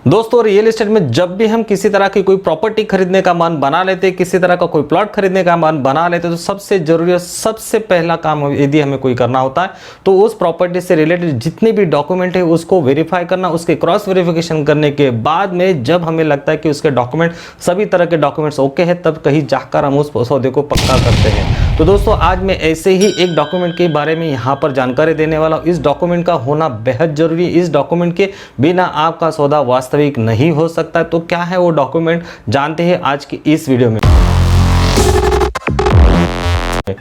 दोस्तों real estate में जब भी हम किसी तरह की कोई प्रॉपर्टी खरीदने का मन बना लेते, किसी तरह का कोई प्लॉट खरीदने का मन बना लेते, तो सबसे जरूरी और सबसे पहला काम यदि हमें कोई करना होता है तो उस प्रॉपर्टी से रिलेटेड जितने भी डॉक्यूमेंट है उसको वेरीफाई करना। उसके क्रॉस वेरिफिकेशन करने के बाद में जब हमें लगता है कि उसके डॉक्यूमेंट सभी तरह के डॉक्यूमेंट्स ओके है, तब कहीं जाकर हम उस सौदे को पक्का करते हैं। तो दोस्तों आज मैं ऐसे ही एक डॉक्यूमेंट के बारे में यहाँ पर जानकारी देने वाला हूँ। इस डॉक्यूमेंट का होना बेहद जरूरी है। इस डॉक्यूमेंट के बिना आपका सौदा वास्तविक नहीं हो सकता। तो क्या है वो डॉक्यूमेंट, जानते हैं आज की इस वीडियो में।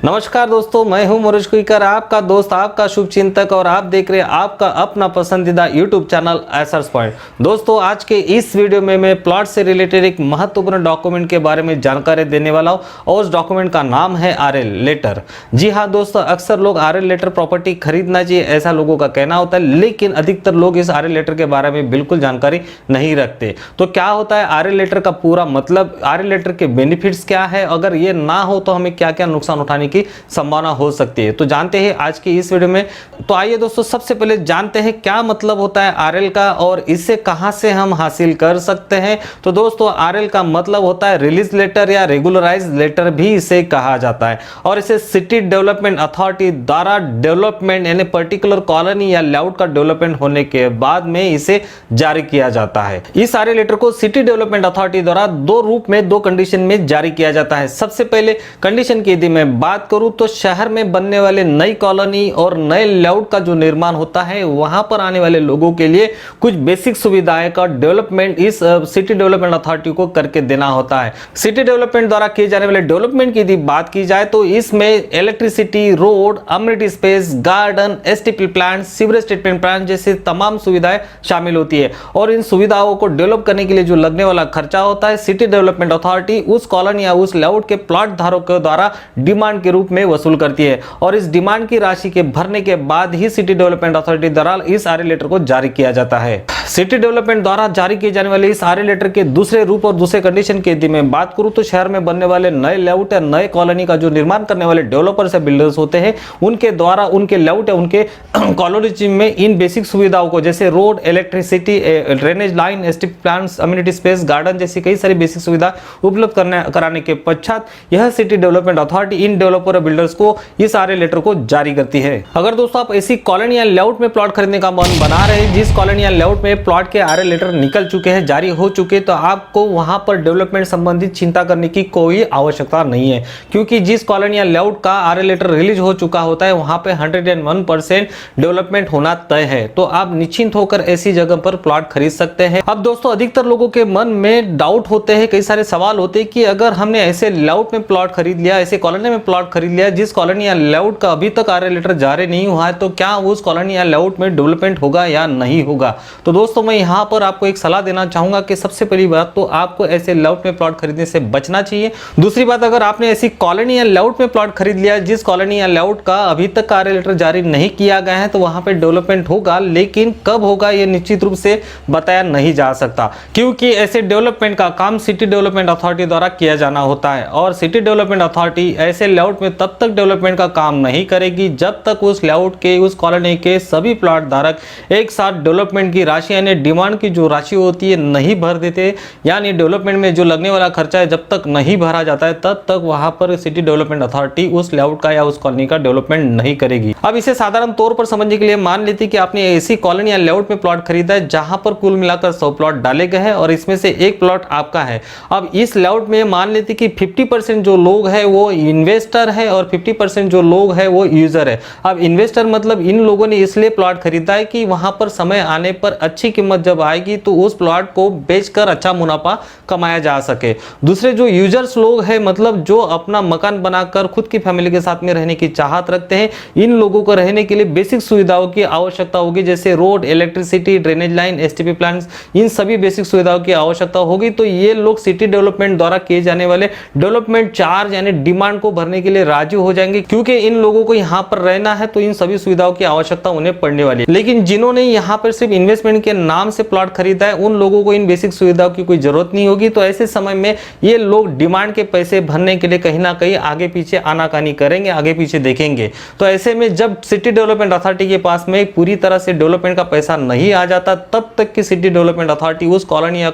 नमस्कार दोस्तों, मैं हूं मनोज कुईकर, आपका दोस्त, आपका शुभ चिंतक, और आप देख रहे हैं आपका अपना पसंदीदा यूट्यूब चैनल एसर्स पॉइंट। दोस्तों आज के इस वीडियो में मैं प्लॉट से रिलेटेड एक महत्वपूर्ण डॉक्यूमेंट के बारे में जानकारी देने वाला हूं और उस डॉक्यूमेंट का नाम है आरएल लेटर। जी हाँ दोस्तों, अक्सर लोग आरएल लेटर प्रॉपर्टी खरीदना चाहिए ऐसा लोगों का कहना होता है, लेकिन अधिकतर लोग इस आरएल लेटर के बारे में बिल्कुल जानकारी नहीं रखते। तो क्या होता है आरएल लेटर का पूरा मतलब, आरएल लेटर के बेनिफिट्स क्या है, अगर ये ना हो तो हमें क्या क्या नुकसान उठाने की संभावना हो सकती है, तो जानते हैं आज की इस वीडियो में। तो आइए दोस्तों सबसे पहले जानते हैं क्या मतलब होता है आरएल का और इसे कहां से हम हासिल कर सकते हैं। तो दोस्तों आरएल का मतलब होता है रिलीज लेटर या रेगुलराइज लेटर भी इसे कहा जाता है, और इसे सिटी डेवलपमेंट अथॉरिटी द्वारा डेवलपमेंट यानी पर्टिकुलर कॉलोनी या लेआउट का डेवलपमेंट होने के बाद में इसे जारी किया जाता है। इस आरएल लेटर को सिटी डेवलपमेंट अथॉरिटी द्वारा दो रूप में, दो कंडीशन में जारी किया जाता है। सबसे पहले कंडीशन की यदि मैं बात करूं तो शहर में बनने वाले नई कॉलोनी और नए लेआउट का जो निर्माण होता है वहां पर आने वाले लोगों के लिए कुछ बेसिक सुविधाएं का डेवलपमेंट इस सिटी डेवलपमेंट अथॉरिटी को करके देना होता है। सिटी डेवलपमेंट द्वारा किए जाने वाले डेवलपमेंट की यदि बात की जाए तो इसमें electricity, road, amenity space, garden, STP plant, sewerage treatment plant जैसे तमाम सुविधाएं शामिल होती है, और इन सुविधाओं को डेवलप करने के लिए जो लगने वाला खर्चा होता है सिटी डेवलपमेंट अथॉरिटी उस कॉलोनी या उस लेआउट के प्लॉट धारकों द्वारा डिमांड के रूप में वसूल करती है, और इस डिमांड की राशि के भरने के बाद ही सिटी डेवलपमेंट अथॉरिटी द्वारा इस आरएल लेटर को जारी किया जाता है। सिटी डेवलपमेंट द्वारा जारी किए जाने वाले इस आरएल लेटर के दूसरे रूप और दूसरे कंडीशन की यदि मैं बात करूं तो शहर में बनने वाले नए लेआउट या नए कॉलोनी का जो निर्माण करने वाले डेवलपर्स या बिल्डर्स होते हैं उनके द्वारा उनके लेआउट या उनके कॉलोनी में इन बेसिक सुविधाओं को जैसे road, electricity, drainage line, STP plants, amenity space, garden जैसी कई सारी बेसिक सुविधा उपलब्ध कराने के पश्चात यह city development authority in developer builders को इस आरएल लेटर को जारी करती है। अगर दोस्तों आप ऐसी कॉलोनी या लेआउट में प्लॉट खरीदने का मन बना रहे हैं जिस कॉलोनी या लेआउट में प्लॉट के आरएल लेटर निकल चुके हैं, जारी हो चुके, तो आपको वहां पर डेवलपमेंट संबंधित चिंता करने की कोई आवश्यकता नहीं है, क्योंकि जिस कॉलोनी या लेआउट का आरएल लेटर रिलीज हो चुका होता है वहां पे 101% डेवलपमेंट होना तय है। तो आप निश्चिंत होकर ऐसी जगह पर प्लॉट खरीद सकते हैं। अब दोस्तों अधिकतर लोगों के मन में डाउट होते हैं, कई सारे सवाल होते हैं कि अगर हमने ऐसे लेआउट में प्लॉट खरीद लिया, ऐसे कॉलोनी में प्लॉट खरीद लिया जिस कॉलोनी या लेआउट का अभी तक आरएल लेटर जारी नहीं हुआ है, तो क्या उस कॉलोनी या लेआउट में डेवलपमेंट होगा या नहीं होगा। तो दोस्तों मैं यहां पर आपको एक सलाह देना चाहूंगा कि सबसे पहली बात तो आपको ऐसे लेआउट में प्लॉट खरीदने से बचना चाहिए। दूसरी बात, अगर आपने ऐसी कॉलोनी या लेआउट में प्लॉट खरीद लिया जिस कॉलोनी या लेआउट का अभी तक आरएल लेटर जारी नहीं किया गया है, तो वहां पे डेवलपमेंट होगा, लेकिन कब होगा यह निश्चित रूप से बताया नहीं जा सकता, क्योंकि ऐसे डेवलपमेंट का काम सिटी डेवलपमेंट अथॉरिटी द्वारा किया जाना होता है, और सिटी डेवलपमेंट अथॉरिटी ऐसे लेआउट में तब तक डेवलपमेंट का काम नहीं करेगी जब तक उस लेआउट के, उस कॉलोनी के सभी प्लॉट धारक एक साथ डेवलपमेंट की राशि यानी डिमांड की जो राशि होती है नहीं भर देते, यानी डेवलपमेंट में जो लगने वाला खर्चा है जब तक नहीं भरा जाता है तब तक वहां पर सिटी डेवलपमेंट अथॉरिटी उस लेआउट का या उस कॉलोनी का डेवलपमेंट नहीं करेगी। अब इसे साधारण तौर पर समझने के लिए मान लेते कि आपने ऐसी कॉलोनी या लेआउट में प्लॉट खरीदा है जहां पर कुल मिलाकर 100 प्लॉट डाले गए हैं और इसमें से एक प्लॉट आपका है। अब इस लेआउट में मान लेते कि 50% जो लोग हैं वो इन्वेस्टर है और 50% जो लोग हैं वो यूजर है। अब इन्वेस्टर मतलब इन लोगों ने इसलिए प्लॉट खरीदा है कि वहां पर समय आने पर अच्छी कीमत जब आएगी तो उस प्लॉट को बेचकर अच्छा मुनाफा कमाया जा सके। दूसरे जो यूजर्स लोग हैं मतलब जो अपना मकान बनाकर खुद की फैमिली के साथ में रहने की चाहत रखते हैं, इन लोगों को रहने के लिए बेसिक सुविधाओं की आवश्यकता होगी, जैसे road, electricity, drainage line, STP plants, इन सभी बेसिक सुविधाओं की आवश्यकता होगी। तो ये लोग सिटी डेवलपमेंट द्वारा किए जाने वाले डेवलपमेंट चार्ज यानी डिमांड को भरने करने के लिए राजी हो जाएंगे, क्योंकि इन लोगों को यहाँ पर रहना है तो इन सभी सुविधाओं की आवश्यकता उन्हें पड़ने वाली है। लेकिन जिन्होंने यहाँ पर सिर्फ इन्वेस्टमेंट के नाम से प्लॉट खरीदा है उन लोगों को इन बेसिक सुविधाओं की कोई जरूरत नहीं होगी। तो ऐसे समय में ये लोग डिमांड के पैसे भरने के लिए कहीं ना कहीं आगे पीछे आनाकानी करेंगे, आगे पीछे देखेंगे। तो ऐसे में जब सिटी डेवलपमेंट अथॉरिटी के पास में पूरी तरह से डेवलपमेंट का पैसा नहीं आ जाता, तब तक कि सिटी डेवलपमेंट अथॉरिटी उस कॉलोनी या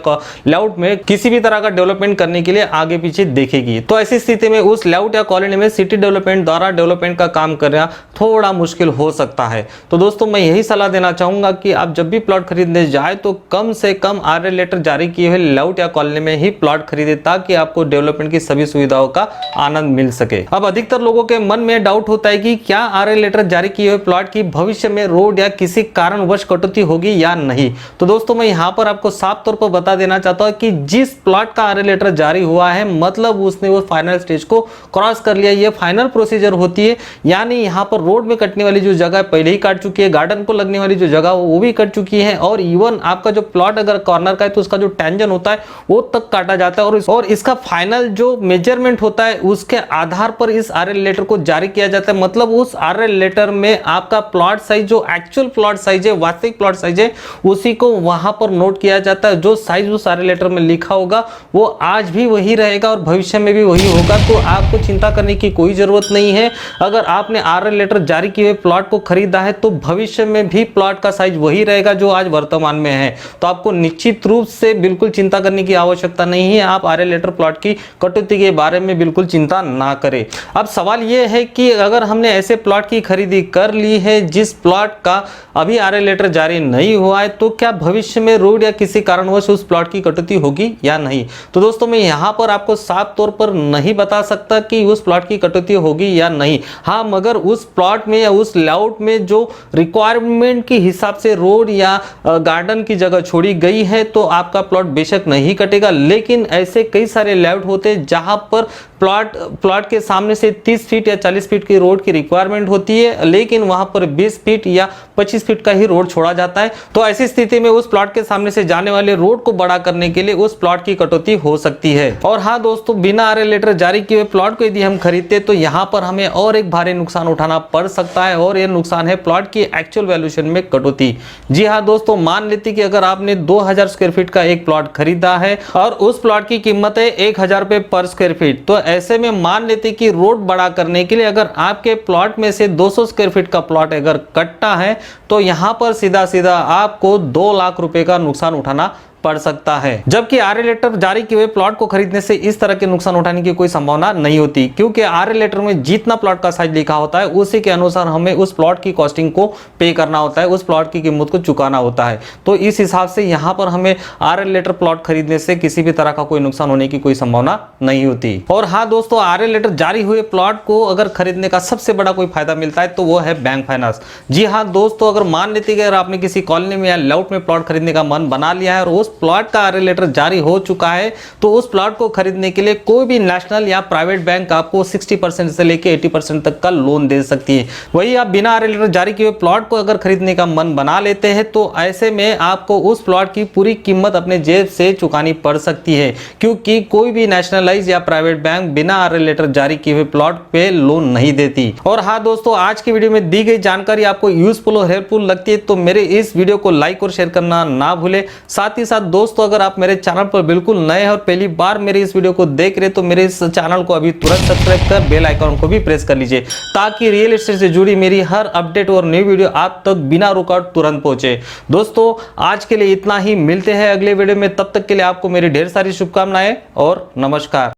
लेआउट में किसी भी तरह का डेवलपमेंट करने के लिए आगे पीछे देखेगी। तो ऐसी स्थिति में उस लेआउट या कॉलोनी में सिटी डेवलपमेंट द्वारा डेवलपमेंट का काम करना थोड़ा मुश्किल हो सकता है। तो दोस्तों मैं यही सलाह देना चाहूंगा कि आप जब भी प्लॉट खरीदने जाए तो कम से कम आरएल लेटर जारी किए हुए लेआउट या कॉलोनी में ही प्लॉट खरीदे, ताकि आपको डेवलपमेंट की सभी सुविधाओं का आनंद मिल सके। अब अधिकतर लोगों के मन में डाउट होता है कि क्या आरएल लेटर जारी किए हुए प्लॉट की भविष्य में रोड या किसी कारणवश कटौती होगी या नहीं। तो दोस्तों मैं यहां पर आपको साफ तौर पर बता देना चाहता हूं कि जिस प्लॉट का आरएल लेटर जारी हुआ है मतलब उसने वो फाइनल स्टेज को क्रॉस कर लिया, ये फाइनल प्रोसीजर होती है। यानी यहां पर रोड में कटने वाली जो जगह पहले ही काट चुकी है, गार्डन को लगने वाली जो जगह वो भी कट चुकी है, और इवन आपका जो प्लॉट अगर कॉर्नर का है तो उसका जो टेंजन होता है वो तक काटा जाता है, और इसका फाइनल जो मेजरमेंट होता है उसके आधार पर इस आरएल लेटर को जारी किया जाता है। मतलब उस आरएल लेटर में आपका प्लॉट साइज, जो एक्चुअल प्लॉट साइज है, वास्तविक प्लॉट साइज है, उसी को वहां पर नोट किया जाता है। जो साइज उस आरएल लेटर में लिखा होगा वो आज भी वही रहेगा और भविष्य में भी वही होगा। तो आपको चिंता करने की कोई जरूरत नहीं है। अगर आपने आरएल लेटर जारी किए हुए प्लॉट को खरीदा है तो भविष्य में भी प्लॉट का साइज वही रहेगा जो आज वर्तमान में है। तो आपको निश्चित रूप से बिल्कुल चिंता करने की आवश्यकता नहीं है। आप आरएल लेटर प्लॉट की कटौती के बारे में बिल्कुल चिंता ना करें। अब सवाल यह है कि अगर हमने ऐसे प्लॉट की खरीदी कर ली है जिस प्लॉट का अभी आरएल लेटर जारी नहीं हुआ है, तो क्या भविष्य में रोड या किसी कारणवश उस प्लॉट की कटौती होगी या नहीं। तो दोस्तों मैं यहां पर आपको साफ तौर पर नहीं बता सकता कि उस प्लॉट की कटौती होगी या नहीं। हाँ, मगर उस प्लॉट में या उस लेआउट में जो रिक्वायरमेंट के हिसाब से रोड या गार्डन की जगह छोड़ी गई है तो आपका प्लॉट बेशक नहीं कटेगा। लेकिन ऐसे कई सारे लेआउट होते हैं जहां पर प्लॉट के सामने से 30 फीट या 40 फीट की रोड की रिक्वायरमेंट होती है, लेकिन वहां पर 20 फीट या 25 फीट का ही रोड छोड़ा जाता है। तो ऐसी स्थिति में उस प्लॉट के सामने से जाने वाले रोड को बड़ा करने के लिए उस प्लॉट की कटौती हो सकती है। और हाँ दोस्तों, बिना आरएल लेटर जारी किए हुए प्लॉट को यदि हम खरीदते तो यहाँ पर हमें और एक भारी नुकसान उठाना पड़ सकता है, और यह नुकसान है प्लॉट की एक्चुअल वैल्यूएशन में कटौती। जी हाँ दोस्तों, मान लेते कि अगर आपने 2000 स्क्वायर फीट का एक प्लॉट खरीदा है और उस प्लॉट की कीमत है 1000 रुपए पर स्क्वायर फीट, तो ऐसे में मान लेते कि रोड बड़ा करने के लिए अगर आपके प्लॉट में से 200 स्क्वायर फीट का प्लॉट अगर कटता है तो यहां पर सीधा सीधा आपको 2 लाख रुपए का नुकसान उठाना पड़ सकता है। जबकि आरएल लेटर जारी किए हुए प्लॉट को खरीदने से इस तरह के नुकसान उठाने की कोई संभावना नहीं होती, क्योंकि आरएल लेटर में जितना प्लॉट का साइज लिखा होता है उसी के अनुसार हमें उस प्लॉट की कॉस्टिंग को पे करना होता है, उस प्लॉट की कीमत को चुकाना होता है। तो इस हिसाब से यहाँ पर हमें आरएल लेटर प्लॉट खरीदने से किसी भी तरह का कोई नुकसान होने की कोई संभावना नहीं होती। और हाँ दोस्तों, आरएल लेटर जारी हुए प्लॉट को अगर खरीदने का सबसे बड़ा कोई फायदा मिलता है तो वो है बैंक फाइनेंस। जी हाँ दोस्तों, अगर मान लेते कि अगर आपने किसी कॉलोनी में या लेआउट में प्लॉट खरीदने का मन बना लिया है और उस प्लॉट का आरएल लेटर जारी हो चुका है, तो उस प्लॉट को खरीदने के लिए कोई भी नेशनल या प्राइवेट बैंक आपको 60% से लेकर 80% तक का लोन दे सकती है। वही आप बिना आरएल लेटर जारी किए हुए प्लॉट को अगर खरीदने का मन बना लेते हैं तो ऐसे में आपको उस प्लॉट की पूरी कीमत अपने जेब से चुकानी पड़ सकती है, क्योंकि कोई भी नेशनलाइज या प्राइवेट बैंक बिना आरएल लेटर जारी किए हुए प्लॉट पे लोन नहीं देती। और हाँ दोस्तों, आज की वीडियो में दी गई जानकारी आपको यूजफुल और हेल्पफुल लगती है तो मेरे इस वीडियो को लाइक और शेयर करना ना भूले। साथ ही साथ दोस्तों, अगर आप मेरे चैनल पर बिल्कुल नए हैं और पहली बार मेरे इस वीडियो को देख रहे तो मेरे इस चैनल को अभी तुरंत सब्सक्राइब कर बेल आइकन को भी प्रेस कर लीजिए, ताकि रियल एस्टेट से जुड़ी मेरी हर अपडेट और न्यू वीडियो आप तक बिना रुकावट तुरंत पहुंचे। दोस्तों आज के लिए इतना ही, मिलते हैं अगले वीडियो में। तब तक के लिए आपको मेरी ढेर सारी शुभकामनाएं और नमस्कार।